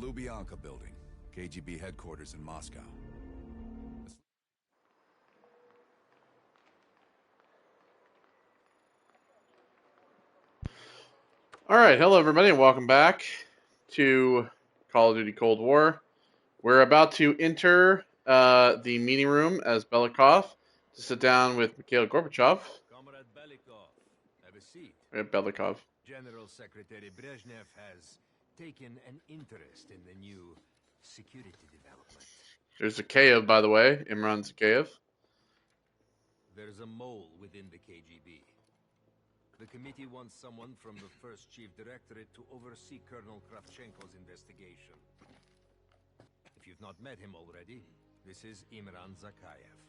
Lubyanka building, KGB headquarters in Moscow. Alright, hello everybody and welcome back to Call of Duty Cold War. We're about to enter the meeting room as Belikov to sit down with Mikhail Gorbachev. Comrade Belikov, have a seat. Belikov. General Secretary Brezhnev has taken an interest in the new security development. There's Zakayev, by the way, Imran Zakayev. There's a mole within the KGB. The committee wants someone from the first chief directorate to oversee Colonel Kravchenko's investigation. If you've not met him already, this is Imran Zakayev.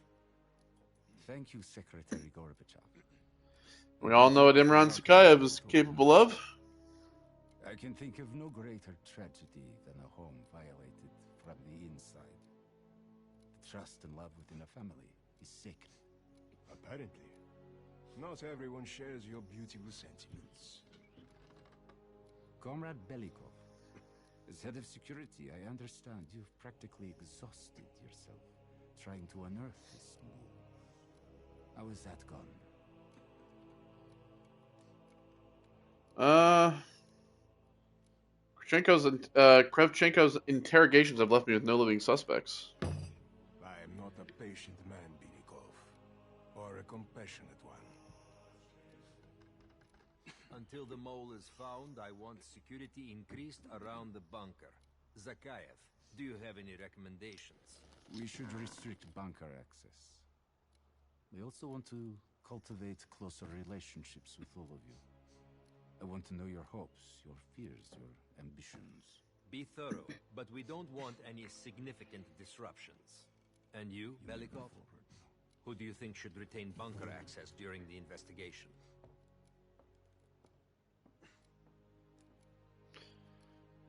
Thank you, Secretary Gorbachev. We all know what Imran Zakayev is capable of. I can think of no greater tragedy than a home violated from the inside. The trust and love within a family is sacred. Apparently. Not everyone shares your beautiful sentiments. Comrade Belikov, as head of security, I understand you've practically exhausted yourself trying to unearth this mole. How is that gone? Kravchenko's interrogations have left me with no living suspects. I am not a patient man, Belikov, or a compassionate one. Until the mole is found, I want security increased around the bunker. Zakayev, do you have any recommendations? We should restrict bunker access. We also want to cultivate closer relationships with all of you. I want to know your hopes, your fears, your ambitions. Be thorough, but we don't want any significant disruptions. And you, Belikov? Who do you think should retain bunker access during the investigation?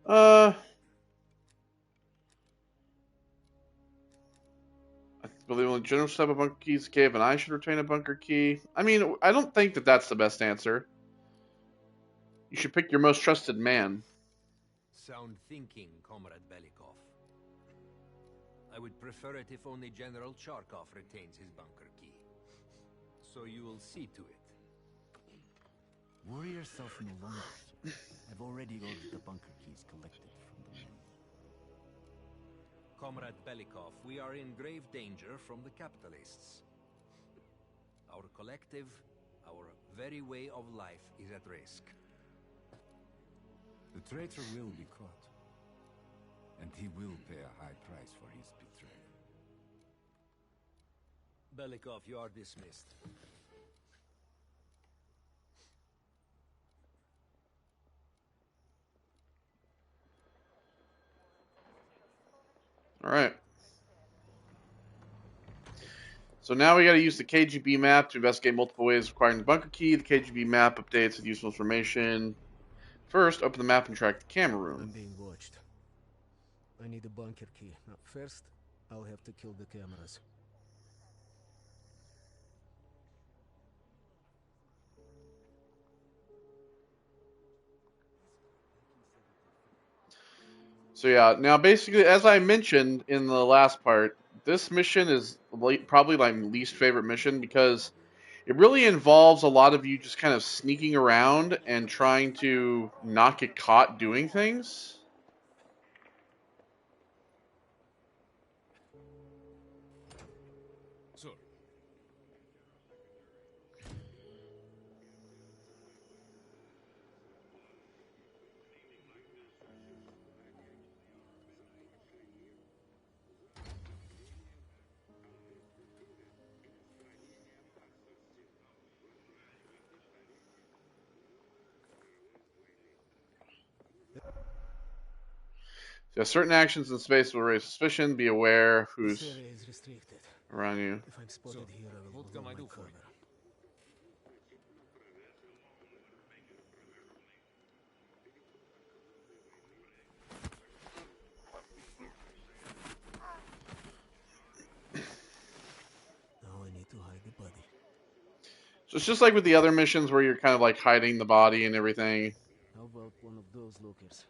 I believe only general should have a bunker key. Zakayev and I should retain a bunker key. I mean, I don't think that that's the best answer. You should pick your most trusted man. Sound thinking, Comrade Belikov. I would prefer it if only General Charkov retains his bunker key. So you will see to it. Worry yourself no longer, sir. I've already ordered the bunker keys collected from the men. Comrade Belikov, we are in grave danger from the capitalists. Our collective, our very way of life is at risk. The traitor will be caught. And he will pay a high price for his betrayal. Belikov, you are dismissed. Alright. So now we gotta use the KGB map to investigate multiple ways of acquiring the bunker key. The KGB map updates with useful information. First, open the map and track the camera room. I'm being watched. I need a bunker key. Now, first, I'll have to kill the cameras. So yeah, now basically, as I mentioned in the last part, this mission is probably my least favorite mission because it really involves a lot of you just kind of sneaking around and trying to not get caught doing things. Sir. So certain actions in space will raise suspicion. Be aware who's This area is restricted. around you. If I'm spotted here, I will blow my cover. Now I need to hide the body. So it's just like with the other missions where you're kind of like hiding the body and everything. How about one of those lookers?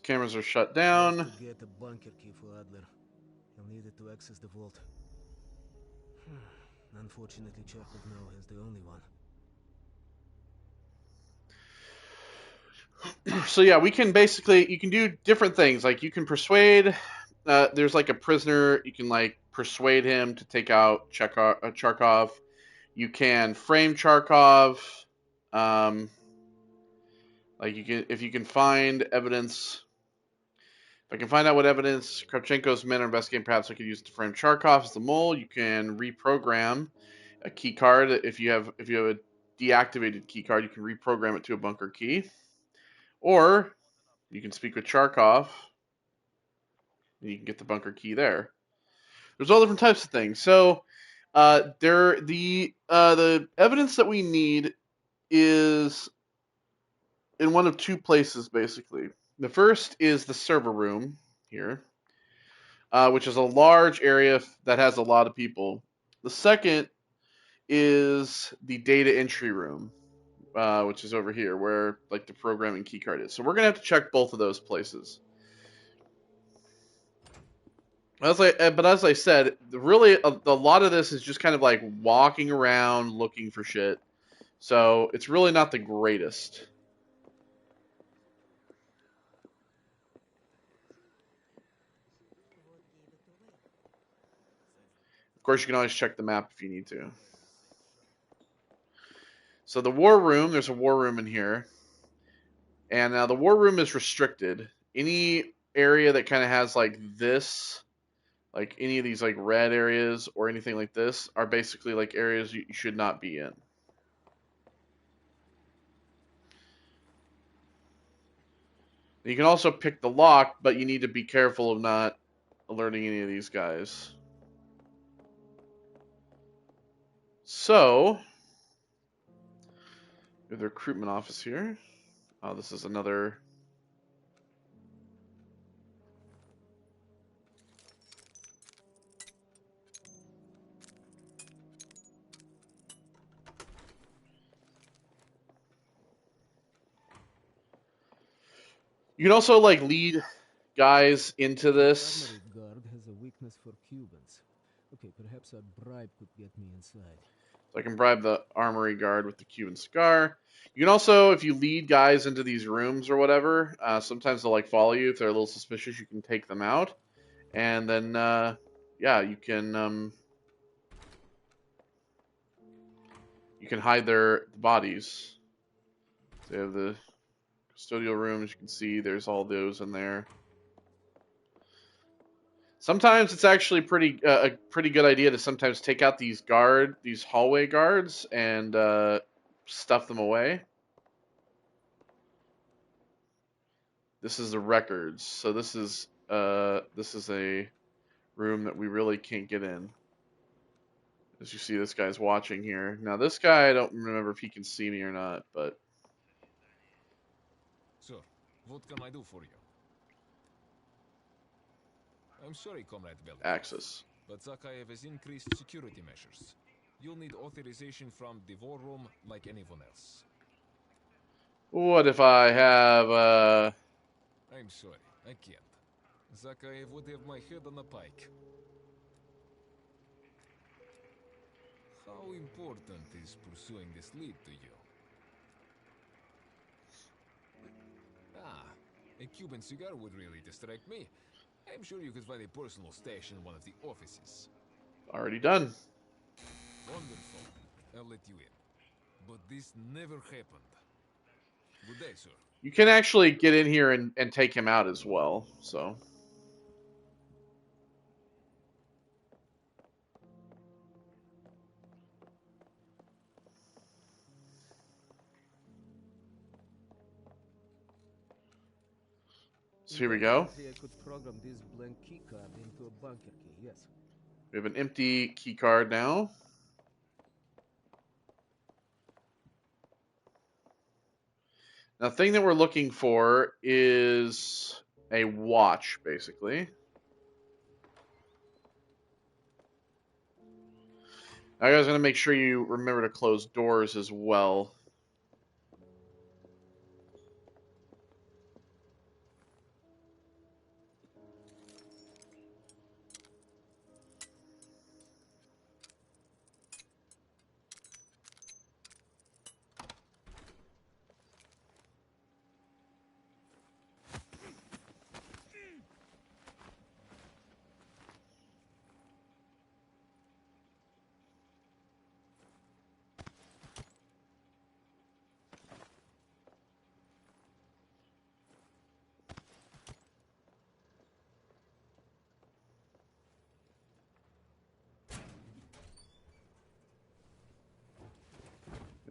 Cameras are shut I down. have to get a bunker key for Adler. He'll need it to access the vault. Unfortunately, Charkov now has the only one. So yeah, we can basically, you can do different things. Like you can persuade, there's like a prisoner, you can like persuade him to take out Charkov. You can frame Charkov. Like you can, if you can find evidence, if I can find out what evidence Kravchenko's men are investigating, perhaps I could use it to frame Charkov as the mole. You can reprogram a key card. If you have a deactivated key card, you can reprogram it to a bunker key. Or you can speak with Charkov, and you can get the bunker key there. There's all different types of things. So the evidence that we need is in one of two places, basically. The first is the server room here, which is a large area that has a lot of people. The second is the data entry room, which is over here, where like the programming keycard is. So we're gonna have to check both of those places. But as I said, really a lot of this is just kind of like walking around looking for shit. So it's really not the greatest. Of course, you can always check the map if you need to. So the war room, there's a war room in here. And now the war room is restricted. Any area that kind of has like this, like any of these like red areas or anything like this, are basically like areas you should not be in. You can also pick the lock, but you need to be careful of not alerting any of these guys. So, we have the recruitment office here. Oh, this is another. You can also like lead guys into this. The armory guard has a weakness for Cubans. Okay, perhaps a bribe could get me inside. So I can bribe the armory guard with the Cuban cigar. You can also, if you lead guys into these rooms or whatever, sometimes they'll like follow you. If they're a little suspicious, you can take them out, and then yeah, you can hide their bodies. So you have the custodial rooms. You can see there's all those in there. Sometimes it's actually a pretty good idea to sometimes take out these hallway guards, and stuff them away. This is the records. So this is a room that we really can't get in. As you see, this guy's watching here. Now this guy, I don't remember if he can see me or not, but. Sir, what can I do for you? I'm sorry, Comrade Belkov. Access. But Zakhaev has increased security measures. You'll need authorization from the war room like anyone else. What if I have I'm sorry, I can't. Zakhaev would have my head on a pike. How important is pursuing this lead to you? Ah, a Cuban cigar would really distract me. I'm sure you could find a personal stash in one of the offices. already done? Wonderful. I'll let you in. But this never happened. Good day, sir. You can actually get in here and take him out as well, so. So here we go. I could program this blank key card into a bunker key, yes. We have an empty key card now. Now, the thing that we're looking for is a watch, basically. Now, you guys are going to make sure you remember to close doors as well.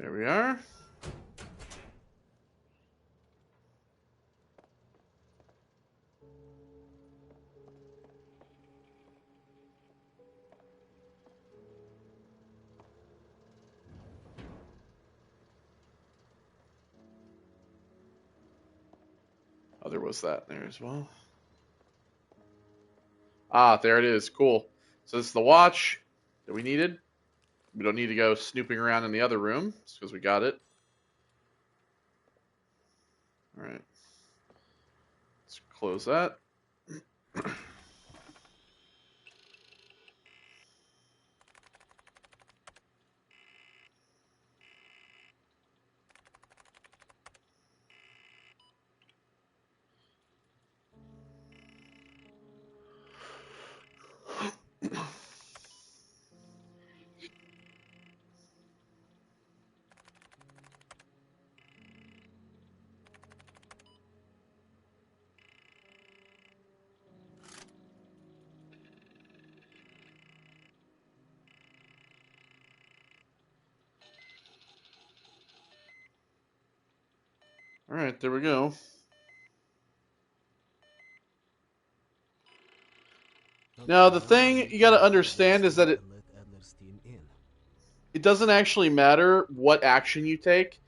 There we are. Oh, there was that there as well. Ah, there it is. Cool. So this is the watch that we needed. We don't need to go snooping around in the other room because we got it. All right. Let's close that. All right, there we go. Now, the thing you got to understand is that it doesn't actually matter what action you take.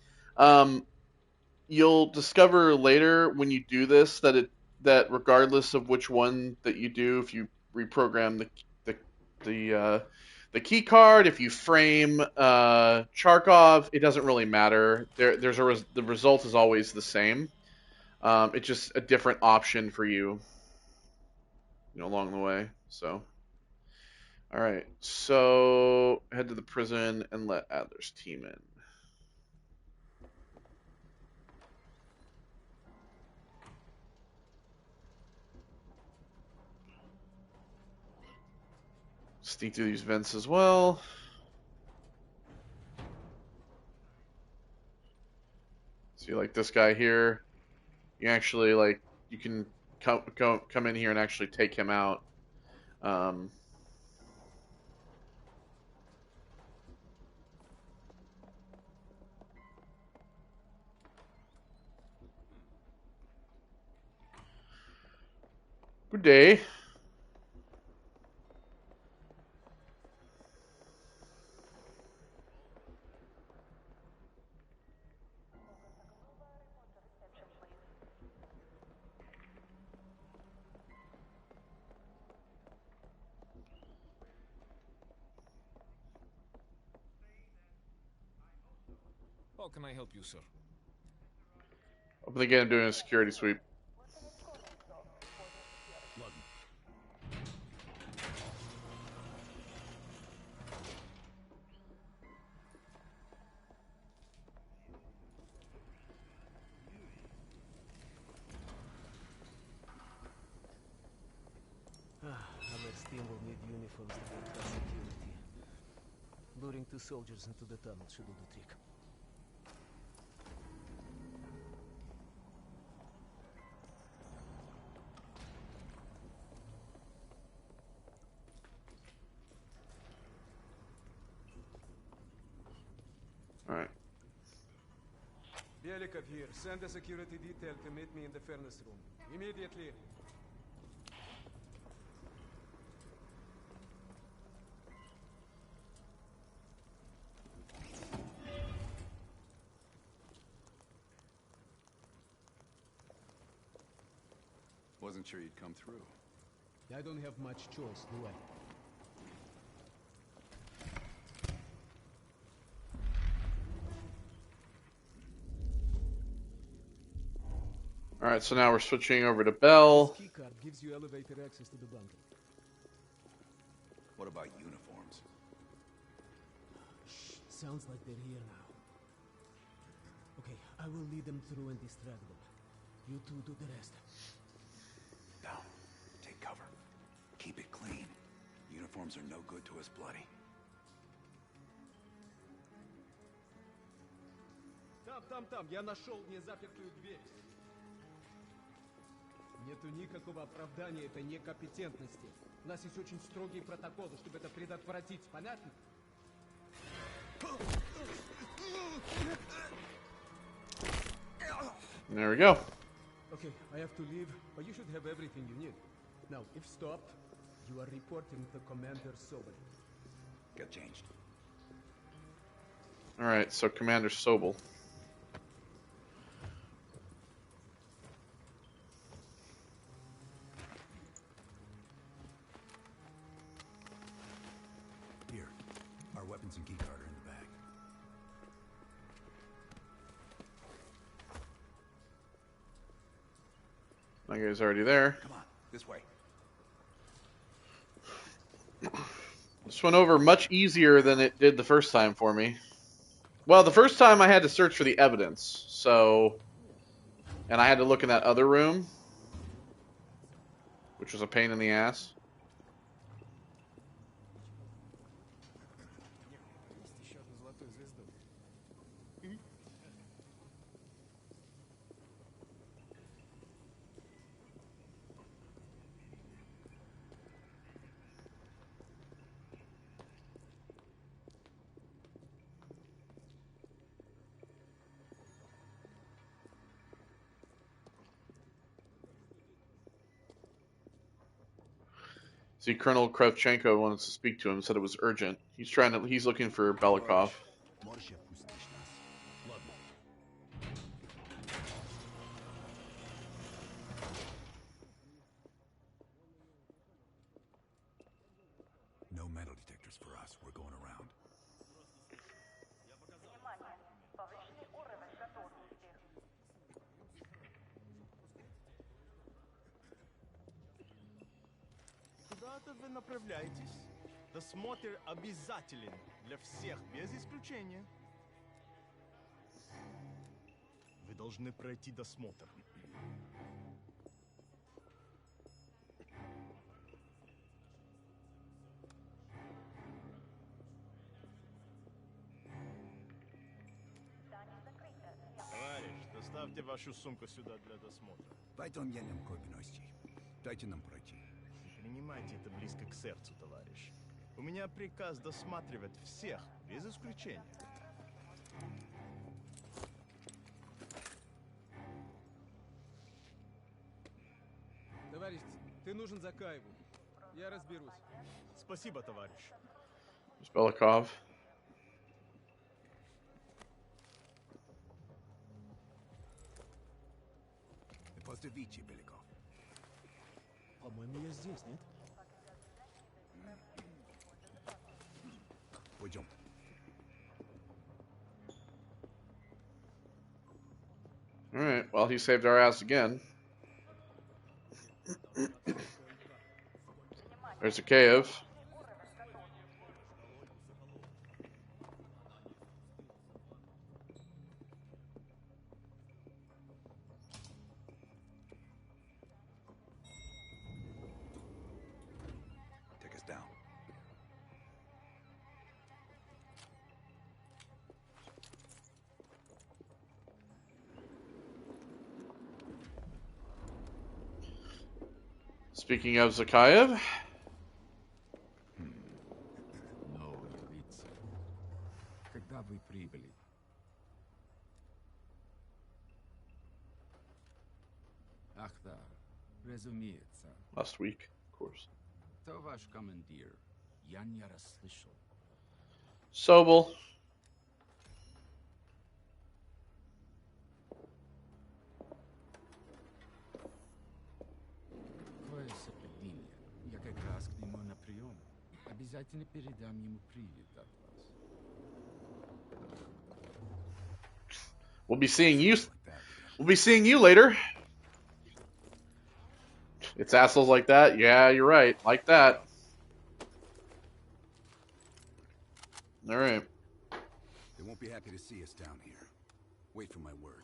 You'll discover later when you do this that regardless of which one that you do, if you reprogram the key card, if you frame Charkov, it doesn't really matter. The result is always the same. It's just a different option for you, along the way. So, all right. So head to the prison and let Adler's team in. Sneak through these vents as well. See, like this guy here, you actually you can come in here and actually take him out. Good day. How can I help you, sir? Open the gate. I'm doing a security sweep. Adler's team will need uniforms to get past security. Luring 2 soldiers into the tunnel should do the trick. All right. Belikov here. Send a security detail to meet me in the furnace room. Immediately. Wasn't sure you'd come through. I don't have much choice, do I? All right, so now we're switching over to Bell. This keycard gives you elevator access to the bunker. What about uniforms? Shh, sounds like they're here now. Okay, I will lead them through and distract them. You two do the rest. Down. Take cover. Keep it clean. Uniforms are no good to us bloody. Там, я нашел незапертую дверь. Нету никакого оправдания этой некомпетентности. У нас есть очень строгие протоколы, чтобы это предотвратить. Понятно? There we go. Okay, I have to leave, but you should have everything you need. Now, if stopped, you are reporting to Commander Sobel. Get changed. Alright, so Commander Sobel. Here, our weapons and keycard are in the bag. That guy's already there. Come on, this way. This went over much easier than it did the first time for me. Well, the first time I had to search for the evidence, so... And I had to look in that other room, which was a pain in the ass. See, Colonel Kravchenko wanted to speak to him, said it was urgent. He's looking for Belikov. No metal detectors for us. We're going around. Куда-то вы направляетесь? Досмотр обязателен для всех, без исключения. Вы должны пройти досмотр. Товарищ, доставьте вашу сумку сюда для досмотра. Дайте нам пройти. Не принимайте это близко к сердцу, товарищ. У меня приказ досматривать всех, без исключения. Товарищ, ты нужен Закаеву. Я разберусь. Спасибо, товарищ. There's Belikov. Поставите, Беликов. По-моему, я здесь, нет? Пойдем. Alright, well, he saved our ass again. There's Akayev. Take us down. Speaking of Zakayev, No, лица. Когда вы прибыли? Ах да, разумеется. last week, of course. Кто ваш командир? Я не расслышал. Sobel. Какое совпадение. Я как раз к нему на прием. Обязательно передам ему привет от вас. We'll be seeing you. We'll be seeing you later. It's assholes like that. Yeah, you're right. Like that. All right. They won't be happy to see us down here. Wait for my word.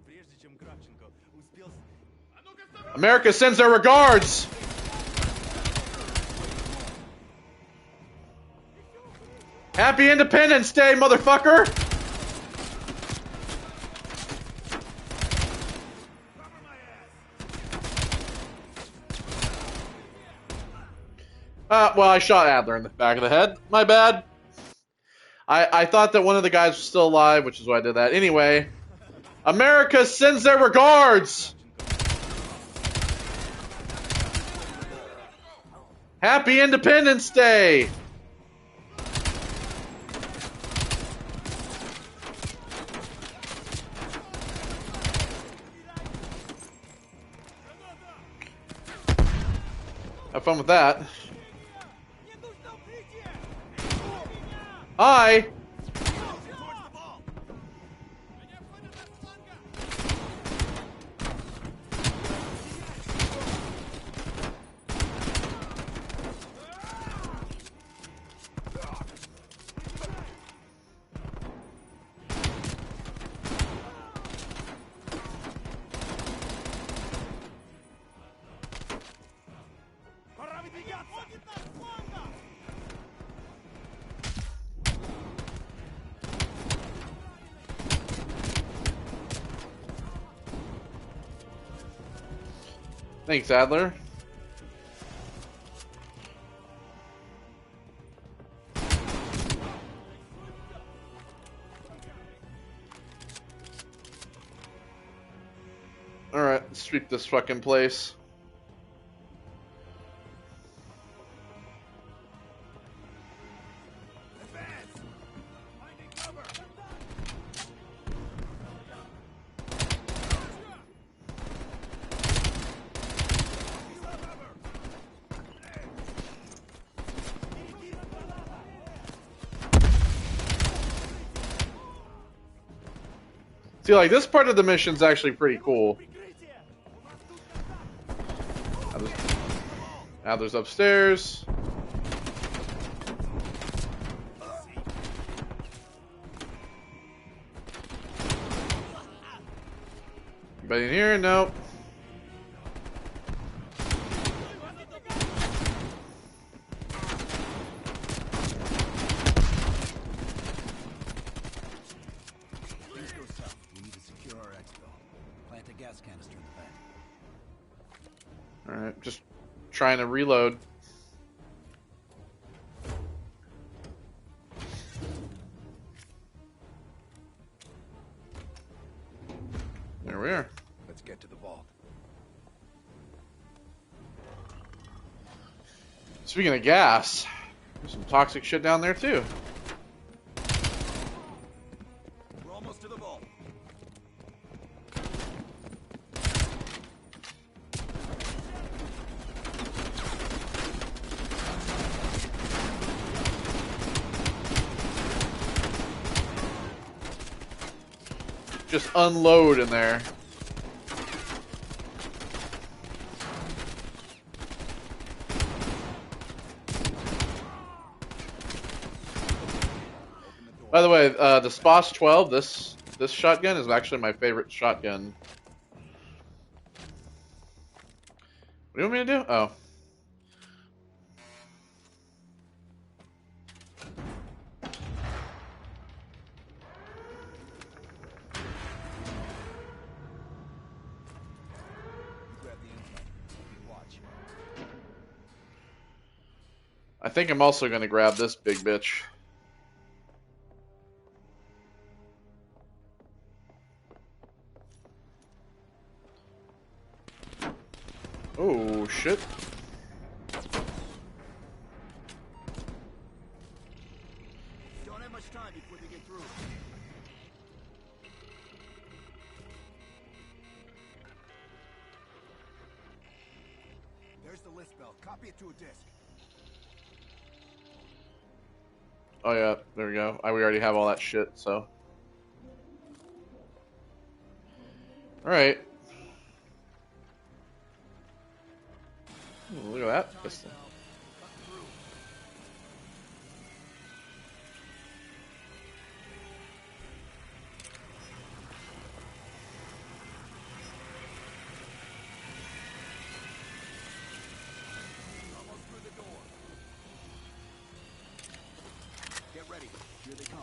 Прежде чем Кравченко успел... America sends their regards. Happy Independence Day, motherfucker. Well, I shot Adler in the back of the head. My bad. I thought that one of the guys was still alive, which is why I did that. Anyway, America sends their regards! Happy Independence Day! Have fun with that. Hi! Thanks, Adler. Alright, let's sweep this fucking place. See, like, this part of the mission's actually pretty cool. Adler's upstairs. Anybody in here? Nope. Alright, just trying to reload. There we are. Let's get to the vault. Speaking of gas, there's some toxic shit down there too. We're almost to the vault. Just unload in there. By the way, the SPOS 12, this shotgun is actually my favorite shotgun. What do you want me to do? Oh. I think I'm also going to grab this big bitch. Oh, shit. Don't have much time before they get through. There's the list bell. Copy it to a disk. Oh yeah, there we go. We already have all that shit, so. Alright. Look at that pistol. Get ready. Here they come.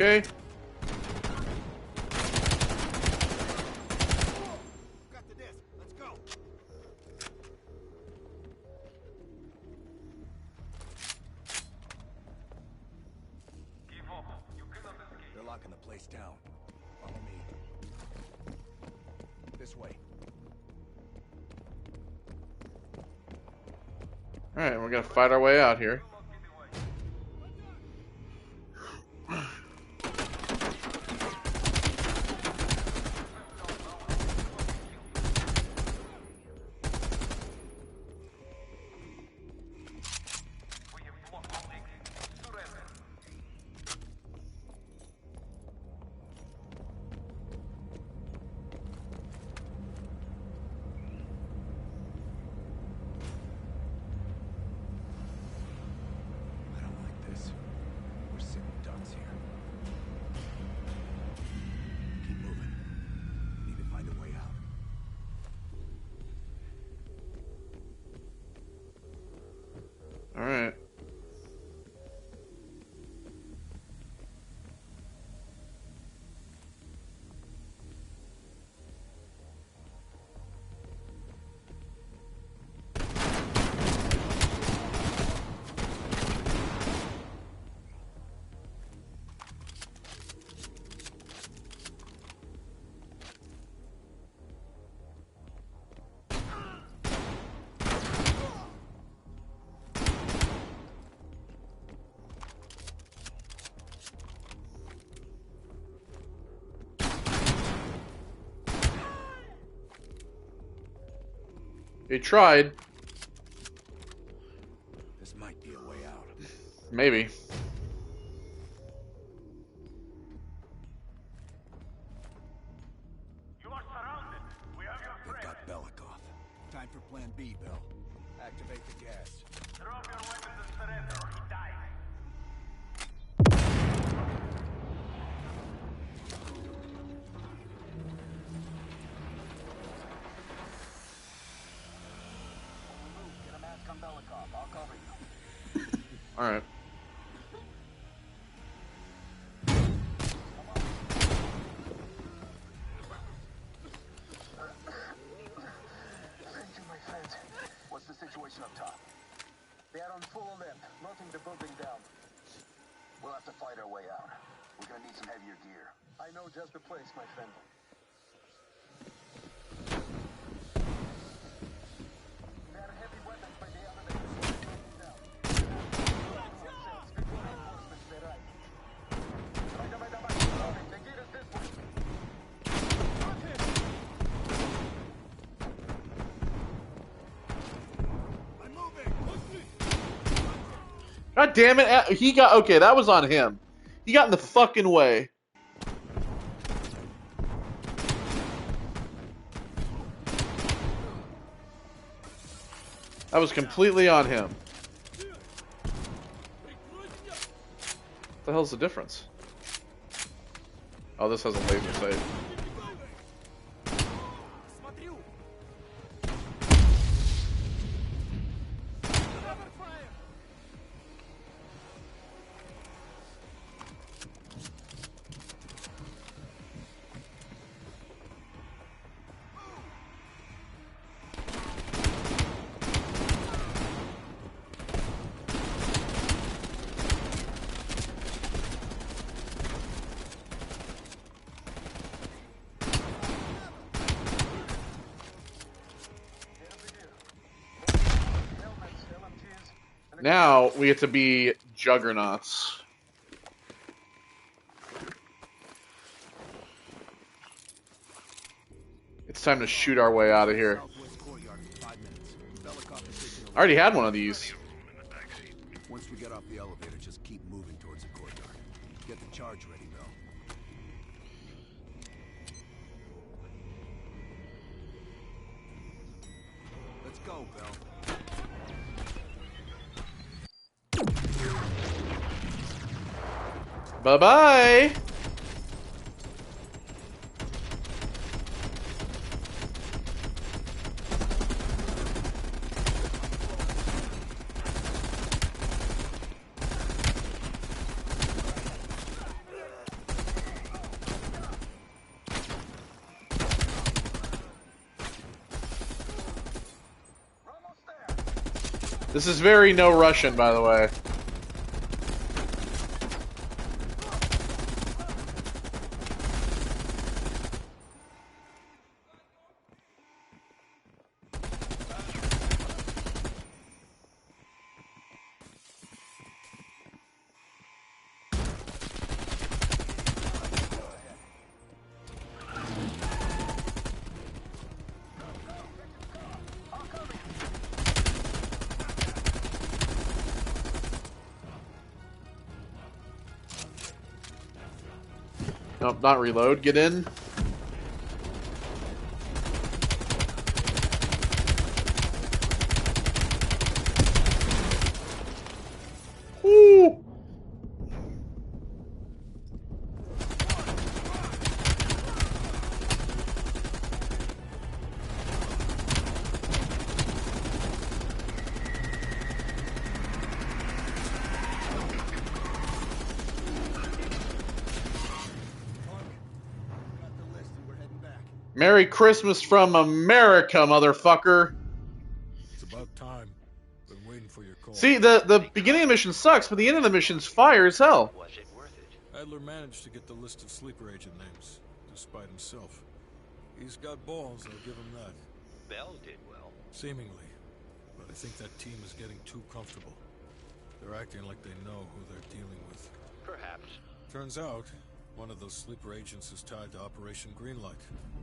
Okay. Got the disc. Let's go. They're locking the place down. Follow me. This way. Alright, we're gonna fight our way out here. I don't like this. We're sitting ducks here. Keep moving. Need to find a way out. Alright. He tried. This might be a way out. Maybe. They've got Belikov. Time for Plan B, Bill. Activate the gas. Drop your weapons and surrender or he dies. Get a mask on Belikov. I'll cover you. Alright. Thank you, my friend. What's the situation up top? They are on full alert, knocking the building down. We'll have to fight our way out. We're gonna need some heavier gear. I know just the place, my friend. There are heavy weapons by the elevator. Down. Good reinforcements, they're right. The gear is this way. I'm moving. God damn it! He got okay. That was on him. He got in the fucking way. That was completely on him. What the hell's the difference? Oh, this has a laser sight. Now we get to be juggernauts. It's time to shoot our way out of here. I already had one of these. Once we get off the elevator, just keep moving towards the courtyard. Get the charge ready, Bill. Let's go, Bill. Bye-bye! This is very no Russian, by the way. Nope, not reload. Get in. Woo! Merry Christmas from America, motherfucker. It's about time. Been waiting for your call. See, the beginning of the mission sucks, but the end of the mission's fire as hell. Was it worth it? Adler managed to get the list of sleeper agent names, despite himself. He's got balls, I'll give him that. Bell did well. Seemingly. But I think that team is getting too comfortable. They're acting like they know who they're dealing with. Perhaps. Turns out, one of those sleeper agents is tied to Operation Greenlight.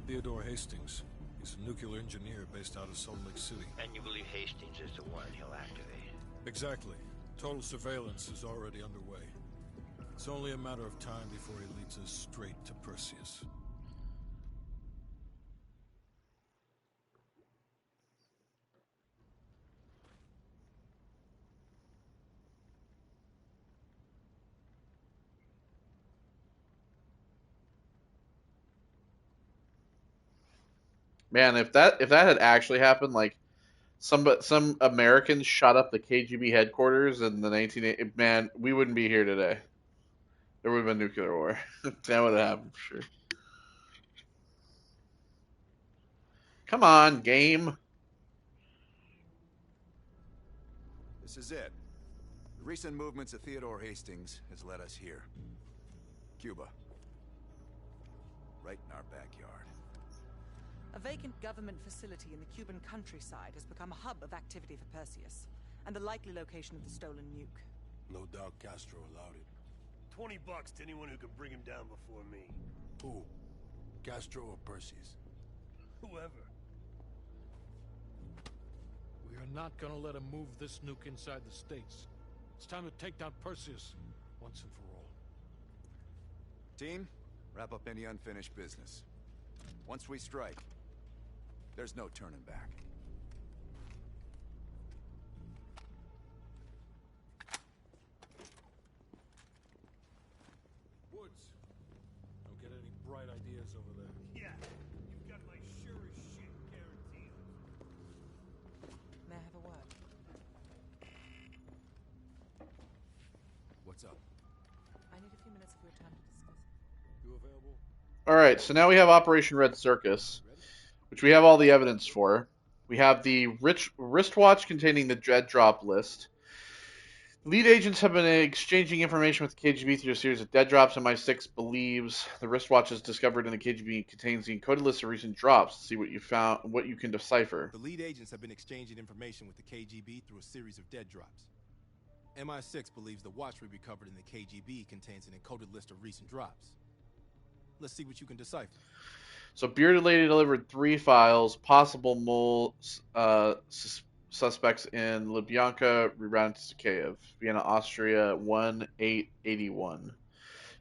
Theodore Hastings. He's a nuclear engineer based out of Salt Lake City. And you believe Hastings is the one he'll activate? Exactly. Total surveillance is already underway. It's only a matter of time before he leads us straight to Perseus. Man, if that had actually happened, like some Americans shot up the KGB headquarters in the 1980s, man, we wouldn't be here today. There would have been nuclear war. That would have happened for sure. Come on, game. This is it. The recent movements of Theodore Hastings has led us here. Cuba. Right in our backyard. A vacant government facility in the Cuban countryside has become a hub of activity for Perseus, and the likely location of the stolen nuke. No doubt Castro allowed it. $20 to anyone who can bring him down before me. Who? Castro or Perseus? Whoever. We are not gonna let him move this nuke inside the States. It's time to take down Perseus, once and for all. Team, wrap up any unfinished business. Once we strike, there's no turning back. Woods. Don't get any bright ideas over there. Yeah, you've got my sure as shit guarantee. May I have a word? What's up? I need a few minutes of your time to discuss. You available? Alright, so now we have Operation Red Circus, which we have all the evidence for. We have the wristwatch containing the dead drop list. Lead agents have been exchanging information with the KGB through a series of dead drops. MI6 believes the wristwatches discovered in the KGB contains the encoded list of recent drops. See what you found, what you can decipher. The lead agents have been exchanging information with the KGB through a series of dead drops. MI6 believes the watch we recovered in the KGB contains an encoded list of recent drops. Let's see what you can decipher. So Bearded Lady delivered 3 files, possible mole suspects in Lubyanka, rerouted to Kiev, Vienna, Austria, 1881.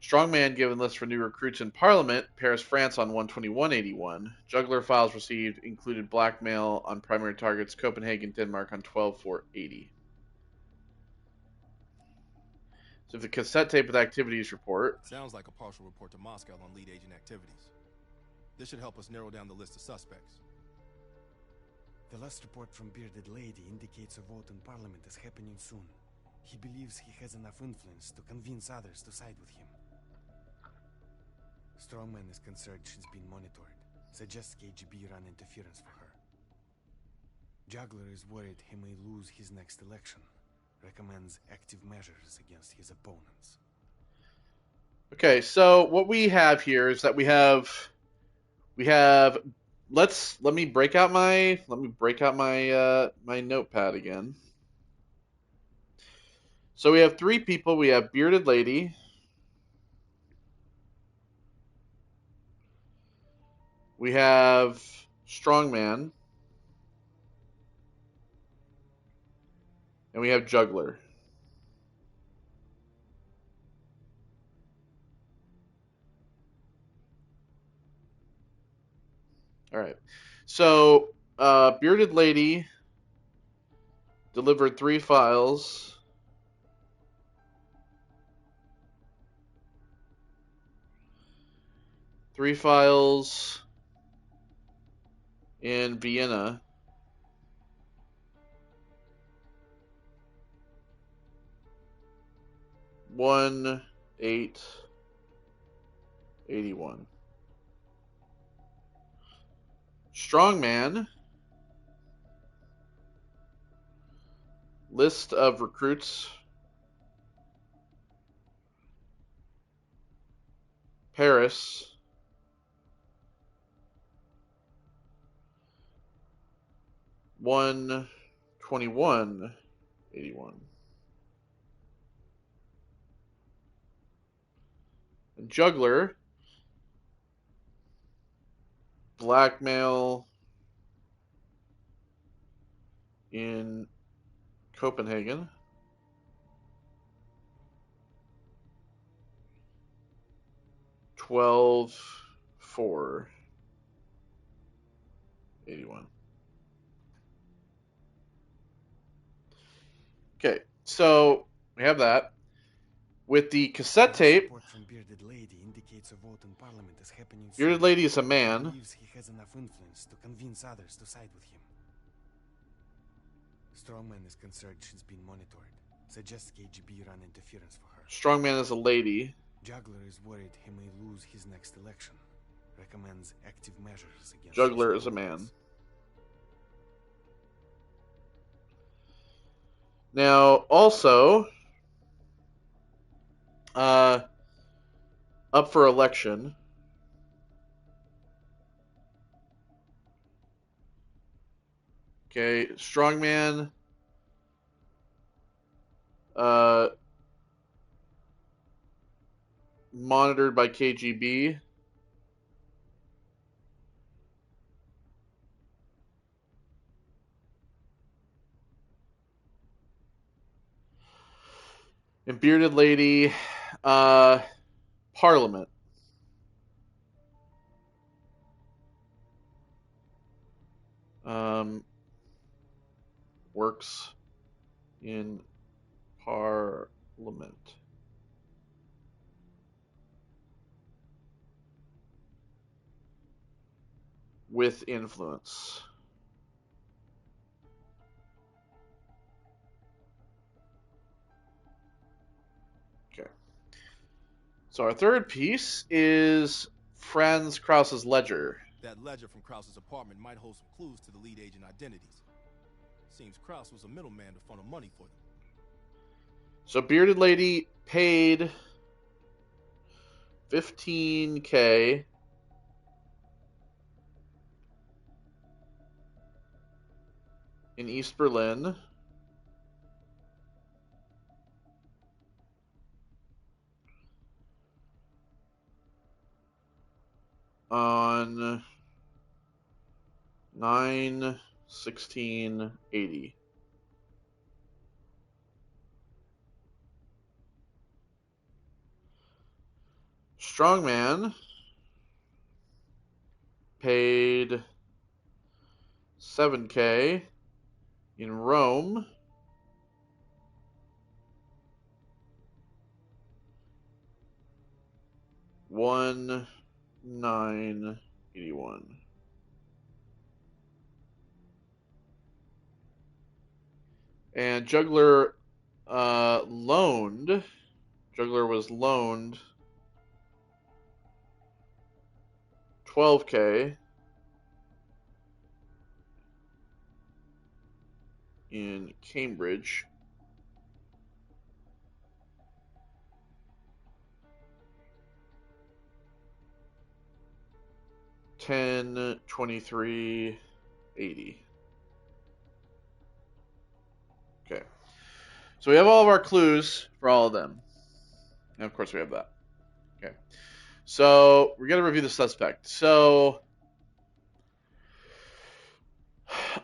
Strongman given list for new recruits in Parliament, Paris, France on 12181. Juggler files received included blackmail on primary targets, Copenhagen, Denmark on 12480. So the cassette tape with activities report. Sounds like a partial report to Moscow on lead agent activities. This should help us narrow down the list of suspects. The last report from Bearded Lady indicates a vote in Parliament is happening soon. He believes he has enough influence to convince others to side with him. Strongman is concerned she's been monitored. Suggests KGB run interference for her. Juggler is worried he may lose his next election. Recommends active measures against his opponents. Okay, so what we have here is that we have let me break out my my notepad again. So we have three people. We have Bearded Lady, we have Strongman, and we have Juggler. All right. So Bearded Lady delivered 3 files. Three files in Vienna. One 881. Strongman. List of recruits. Paris. One 2181. And Juggler. Blackmail in Copenhagen. Twelve 481. Okay, so we have that. With the cassette tape, Report from Bearded Lady indicates a vote in Parliament is happening soon. Bearded Lady is a He man. believes he has enough influence to convince others to side with him. Strongman is concerned she's been monitored. Suggests KGB run interference for her. Strongman is a lady. Juggler is worried he may lose his next election. Recommends active measures against Juggler his is a opponents. man. Now, also, up for election, okay, Strongman, monitored by KGB. And Bearded Lady, Parliament. Works in Parliament. With influence. Okay. So our third piece is Franz Krause's ledger. That ledger from Krause's apartment might hold some clues to the lead agent identities. Seems Krause was a middleman to funnel money for them. So Bearded Lady paid $15K in East Berlin on 9/16/80. Strongman paid $7K in Rome on 1/9/81. And Juggler was loaned $12K in Cambridge. $10.23.80. Okay. So we have all of our clues for all of them. And of course we have that. Okay. So we're going to review the suspect. So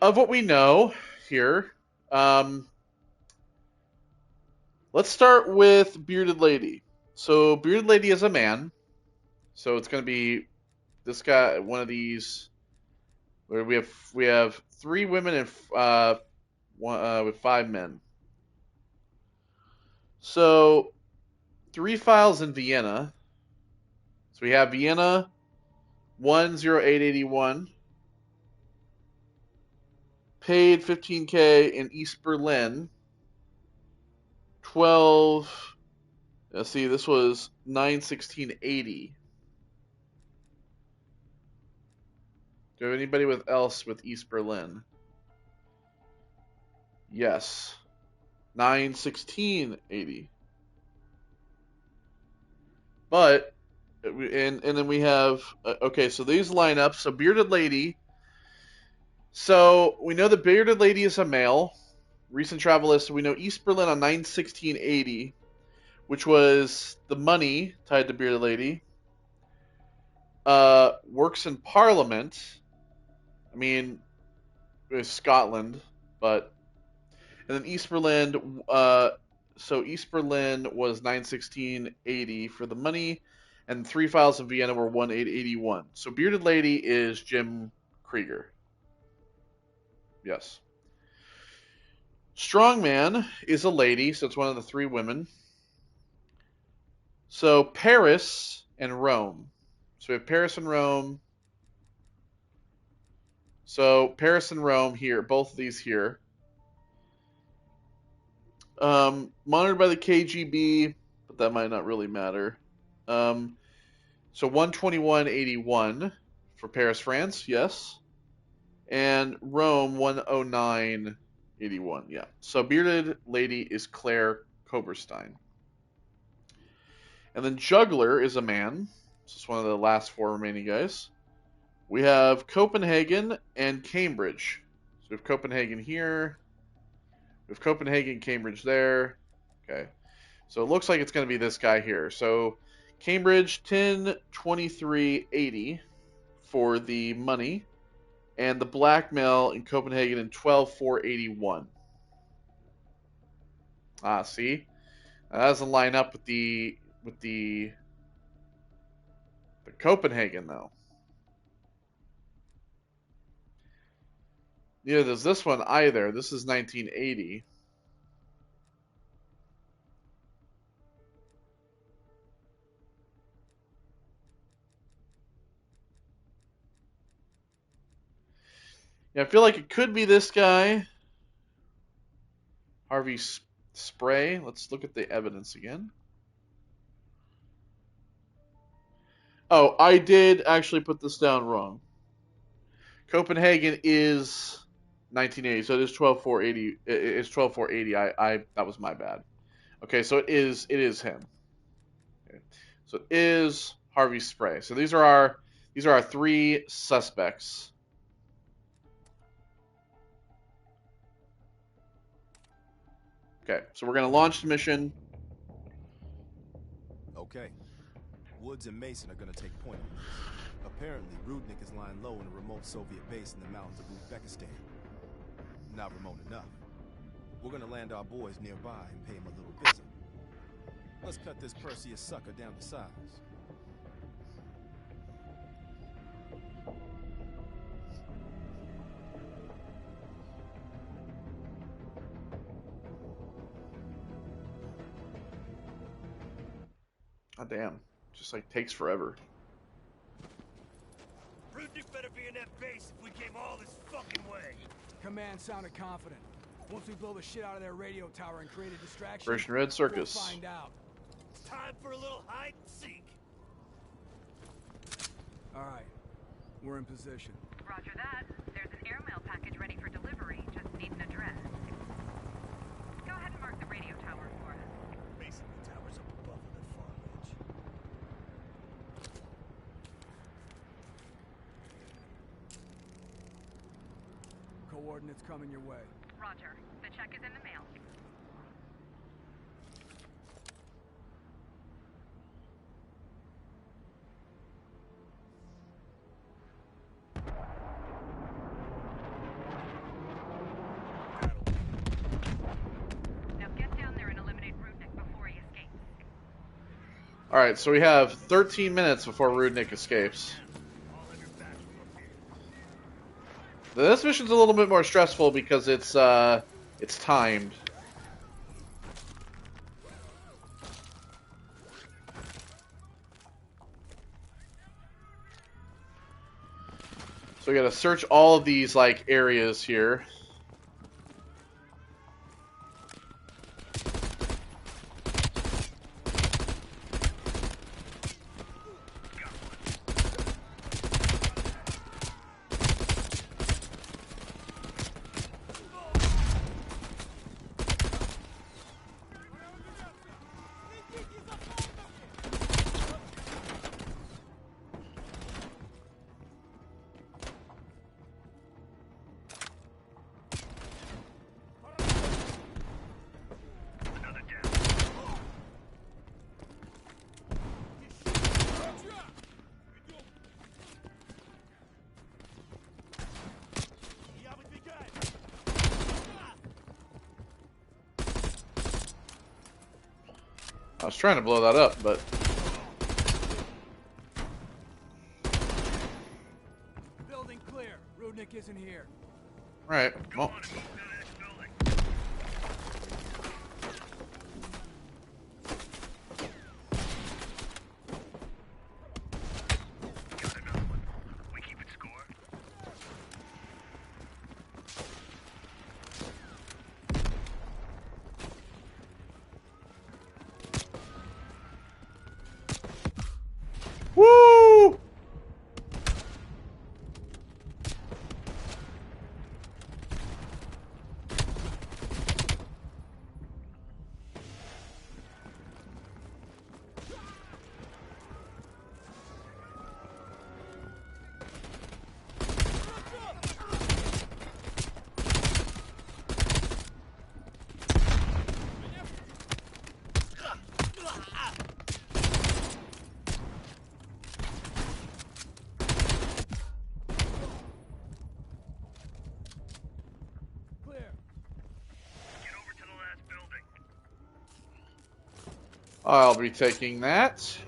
of what we know here, let's start with Bearded Lady. So Bearded Lady is a man. So it's going to be this guy, one of these. Where we have 3 women and with 5 men. So 3 files in Vienna. So we have Vienna 10881. Paid $15K in East Berlin. 12. Let's see, this was 9/16/80. Do you have anybody else with East Berlin? Yes. 9/16/80. But and then we have okay, so these line up. So Bearded Lady. So we know the Bearded Lady is a male. Recent travel list. We know East Berlin on 9/16/80, which was the money tied to Bearded Lady. Works in Parliament. I mean, it was Scotland, but and then East Berlin. So East Berlin was 9/16/80 for the money, and 3 files in Vienna were 1/8/81. So Bearded Lady is Jim Krieger. Yes. Strongman is a lady, so it's one of the 3 women. So Paris and Rome. So we have Paris and Rome. So Paris and Rome here, both of these here. Monitored by the KGB, but that might not really matter. So 121/81 for Paris, France, yes. And Rome 109/81, yeah. So Bearded Lady is Claire Koberstein. And then Juggler is a man. This is one of the last 4 remaining guys. We have Copenhagen and Cambridge. So we have Copenhagen here. We have Copenhagen, Cambridge there. Okay. So it looks like it's going to be this guy here. So Cambridge 10/23/80 for the money, and the blackmail in Copenhagen in 12/4/81. See, that doesn't line up with the Copenhagen though. Neither does this one either. This is 1980. Yeah, I feel like it could be this guy. Harvey Spray. Let's look at the evidence again. Oh, I did actually put this down wrong. Copenhagen is 1980, so it is 12/4/80. It's 12/4/80. I that was my bad. Okay, so it is him. Okay. So it is Harvey Spray. So these are our 3 suspects. Okay, so we're gonna launch the mission. Okay. Woods and Mason are gonna take point on this. Apparently, Rudnick is lying low in a remote Soviet base in the mountains of Uzbekistan. Not remote enough. We're gonna land our boys nearby and pay him a little visit. Let's cut this Perseus sucker down to size. God damn. Just like takes forever. Rudnick better be in that base if we came all this fucking way. Command sounded confident. Once we blow the shit out of their radio tower and create a distraction, Version Red Circus. We'll find out. It's time for a little hide and seek. All right, we're in position. Roger that. There's an airmail package ready for delivery. Just need an address. mark the radio tower for us. Basically, the tower's up above on that far ridge. Coordinates coming your way. Roger. The check is in the mail. Now get down there and eliminate Rudnick before he escapes. Alright, so we have 13 minutes before Rudnick escapes. This mission's a little bit more stressful because it's timed. So we gotta search all of these, like, areas here. I was trying to blow that up, but... Building clear. Rudnick isn't here. Right, well... Woo! I'll be taking that.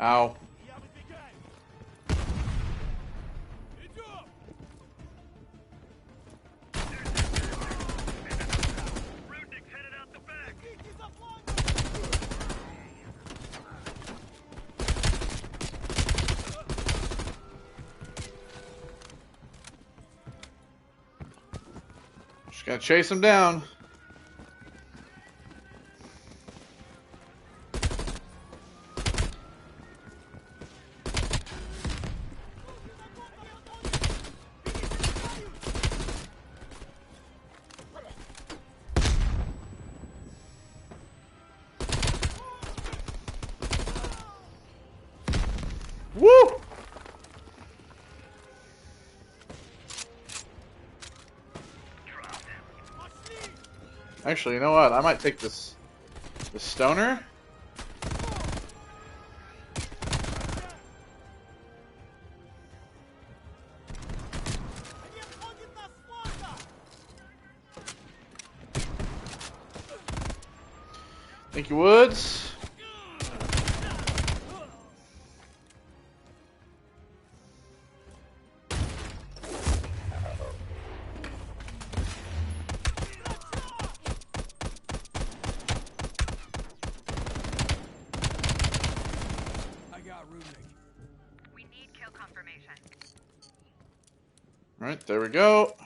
Ow. Just gonna chase him down. Woo! Actually, you know what? I might take this stoner. Thank you, Woods. information. All right, there we go.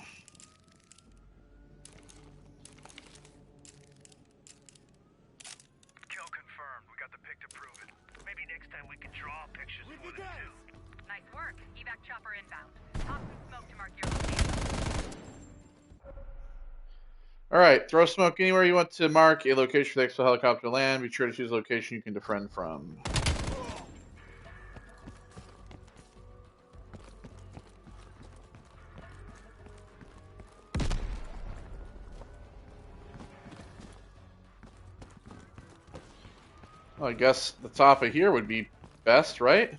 Kill confirmed. We got the pic to prove it. Maybe next time we can draw pictures more than two. Nice work. Evac chopper inbound. Toss some smoke to mark your location. All right, throw smoke anywhere you want to mark a location for the exfil helicopter to land. Be sure to choose a location you can defriend from. Well, I guess the top of here would be best, right?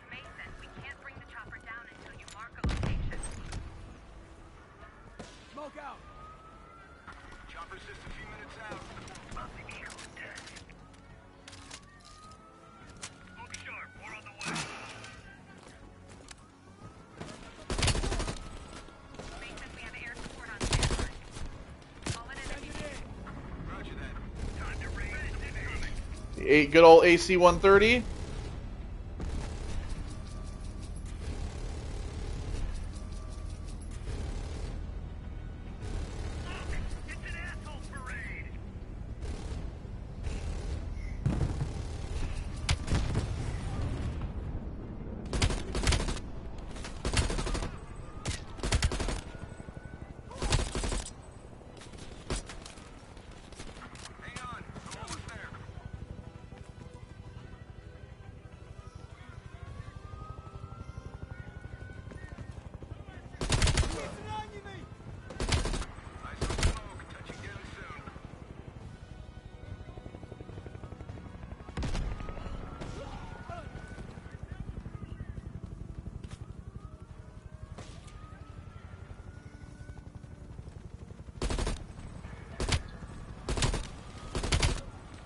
Mason, we can't bring the chopper down until you mark a location. Smoke out. Chopper's just a few minutes out. About to kill test. Look sharp. We're on the way. Mason, we have air support on standby. Call it an immediate. Roger that. Time to raise incoming. The good old AC-130. It's an asshole parade. Hang on. I'm almost there. Eyes on smoke. Touching down soon.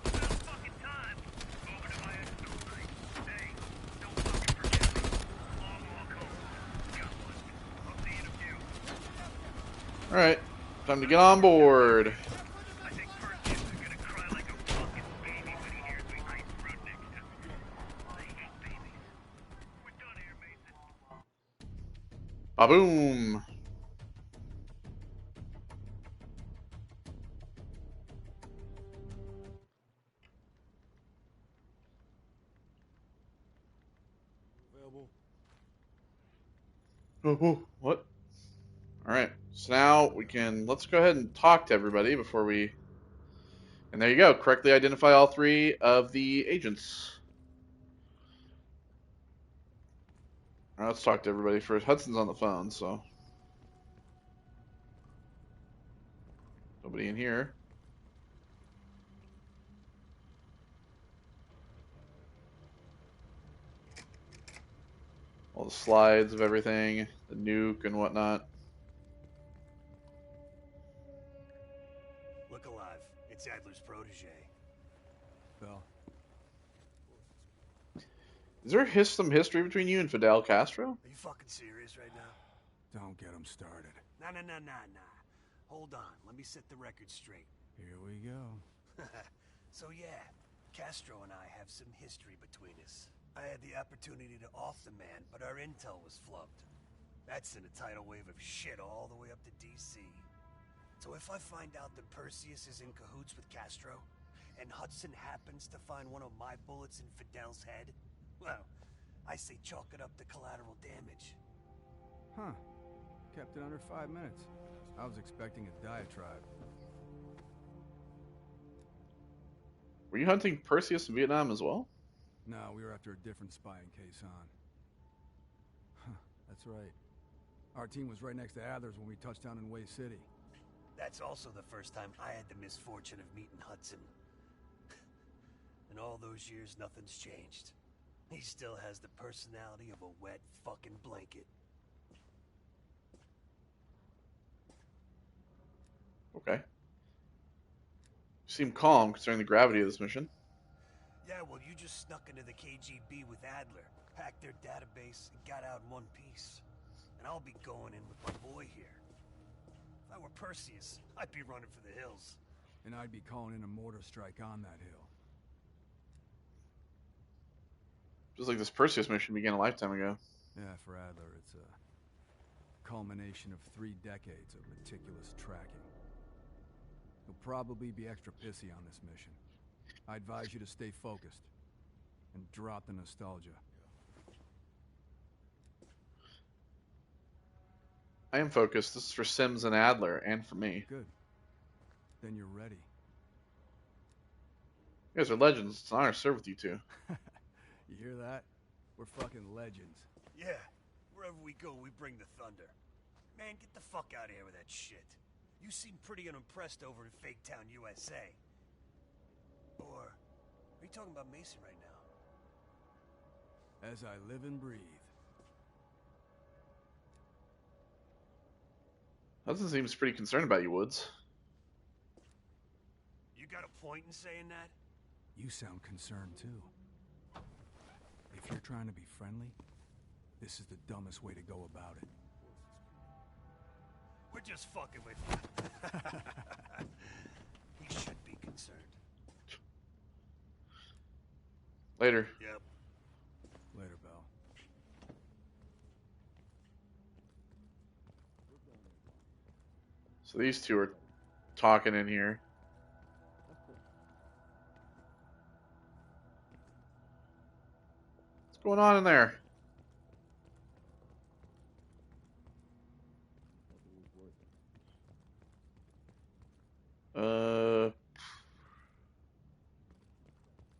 About fucking time. Over to my exfil site. Hey, don't fucking forget me. Long walk home. Got one. I'll see you in a few. All right, time to get on board. I think Perseus is gonna cry like a fucking baby when he hears we hate Rudnick. I hate babies. We're done here, Mason. Ba-boom. Available. Oh, what? All right, so now let's go ahead and talk to everybody before we, and there you go, correctly identify all three of the agents. All right, let's talk to everybody first. Hudson's on the phone, so nobody in here. All the slides of everything, the nuke and whatnot. Look alive. It's Adler's protege. Bell. Is there some history between you and Fidel Castro? Are you fucking serious right now? Don't get him started. Nah. Hold on. Let me set the record straight. Here we go. So yeah, Castro and I have some history between us. I had the opportunity to off the man, but our intel was flubbed. That sent a tidal wave of shit all the way up to DC. So if I find out that Perseus is in cahoots with Castro, and Hudson happens to find one of my bullets in Fidel's head, well, I say chalk it up to collateral damage. Huh. Kept it under 5 minutes. I was expecting a diatribe. Were you hunting Perseus in Vietnam as well? No, we were after a different spying case, Han. Huh, that's right. Our team was right next to Adler's when we touched down in Way City. That's also the first time I had the misfortune of meeting Hudson. In all those years, nothing's changed. He still has the personality of a wet fucking blanket. Okay. You seem calm considering the gravity of this mission. Yeah, well, you just snuck into the KGB with Adler, hacked their database, and got out in one piece. And I'll be going in with my boy here. If I were Perseus, I'd be running for the hills. And I'd be calling in a mortar strike on that hill. Just like this Perseus mission began a lifetime ago. Yeah, for Adler, it's a culmination of 3 decades of meticulous tracking. He'll probably be extra pissy on this mission. I advise you to stay focused and drop the nostalgia. I am focused. This is for Sims and Adler, and for me. Good. Then you're ready. You guys are legends. It's an honor to serve with you two. You hear that? We're fucking legends. Yeah, wherever we go, we bring the thunder. Man, get the fuck out of here with that shit. You seem pretty unimpressed over in Fake Town, USA. Or, are you talking about Mason right now? As I live and breathe. Hudson seems pretty concerned about you, Woods. You got a point in saying that? You sound concerned, too. If you're trying to be friendly, this is the dumbest way to go about it. We're just fucking with you. He should be concerned. Later. Yep. Later, Bell. So these two are talking in here. What's going on in there?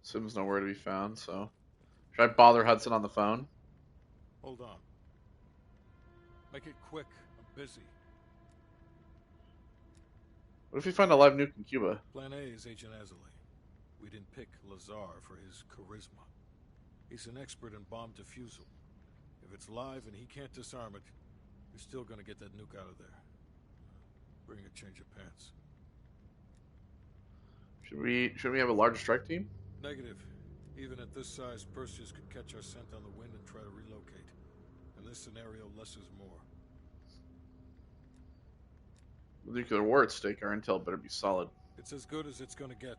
Sim's nowhere to be found, so should I bother Hudson on the phone? Hold on. Make it quick. I'm busy. What if we find a live nuke in Cuba? Plan A is Agent Azalea. We didn't pick Lazar for his charisma. He's an expert in bomb defusal. If it's live and he can't disarm it, you're still gonna get that nuke out of there. Bring a change of pants. Should we have a larger strike team? Negative. Even at this size, Perseus could catch our scent on the wind and try to relocate. In this scenario, less is more. With nuclear war at stake, our intel better be solid. It's as good as it's gonna get.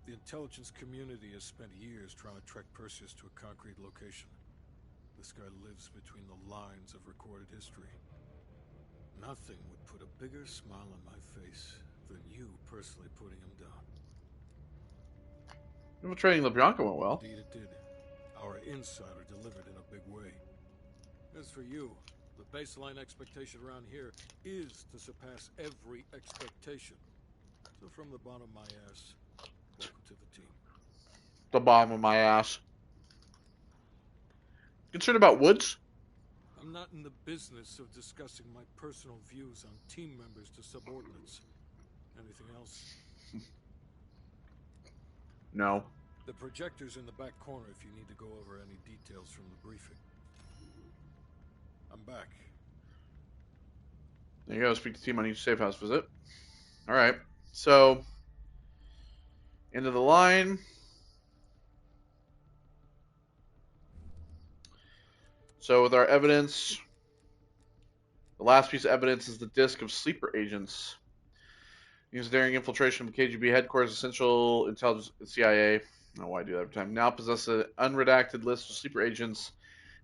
The intelligence community has spent years trying to track Perseus to a concrete location. This guy lives between the lines of recorded history. Nothing would put a bigger smile on my face than you personally putting him down. Infiltrating LeBlanca went well. Indeed it did. Our insider delivered in a big way. As for you, the baseline expectation around here is to surpass every expectation. So from the bottom of my ass, welcome to the team. The bottom of my ass. Concerned about Woods? I'm not in the business of discussing my personal views on team members to subordinates. Anything else? No. The projector's in the back corner if you need to go over any details from the briefing. I'm back. There you go. Speak to team on each safe house visit. Alright. So, end of the line. So with our evidence, the last piece of evidence is the disc of sleeper agents. Used during infiltration of KGB headquarters, essential intelligence CIA. I don't know why I do that every time. Now possess an unredacted list of sleeper agents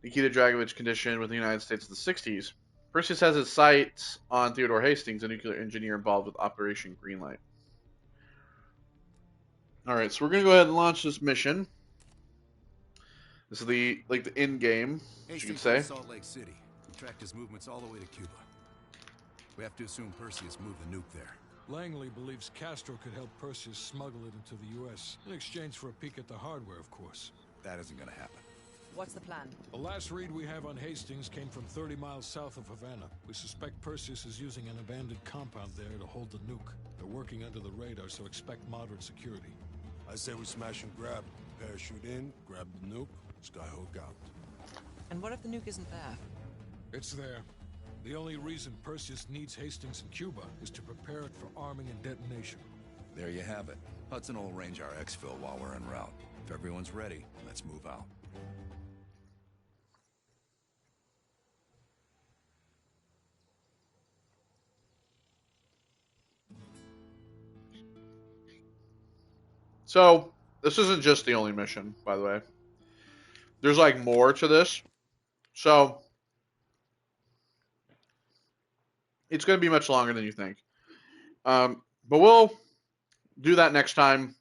Nikita Dragovich conditioned with the United States in the 60s. Perseus has his sights on Theodore Hastings, a nuclear engineer involved with Operation Greenlight. Alright, so we're going to go ahead and launch this mission. This is the end game, as you could say. Salt Lake City. Tracked his movements all the way to Cuba. We have to assume Perseus moved the nuke there. Langley believes Castro could help Perseus smuggle it into the U.S. in exchange for a peek at the hardware, of course. That isn't gonna happen. What's the plan? The last read we have on Hastings came from 30 miles south of Havana. We suspect Perseus is using an abandoned compound there to hold the nuke. They're working under the radar, so expect moderate security. I say we smash and grab. Parachute in, grab the nuke, skyhook out. And what if the nuke isn't there? It's there. The only reason Perseus needs Hastings in Cuba is to prepare it for arming and detonation. There you have it. Hudson will arrange our exfil while we're en route. If everyone's ready, let's move out. So, this isn't just the only mission, by the way. there's like more to this. So it's going to be much longer than you think. But we'll do that next time.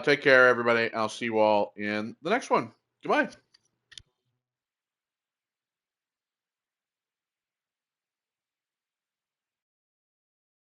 Take care, everybody. I'll see you all in the next one. Goodbye.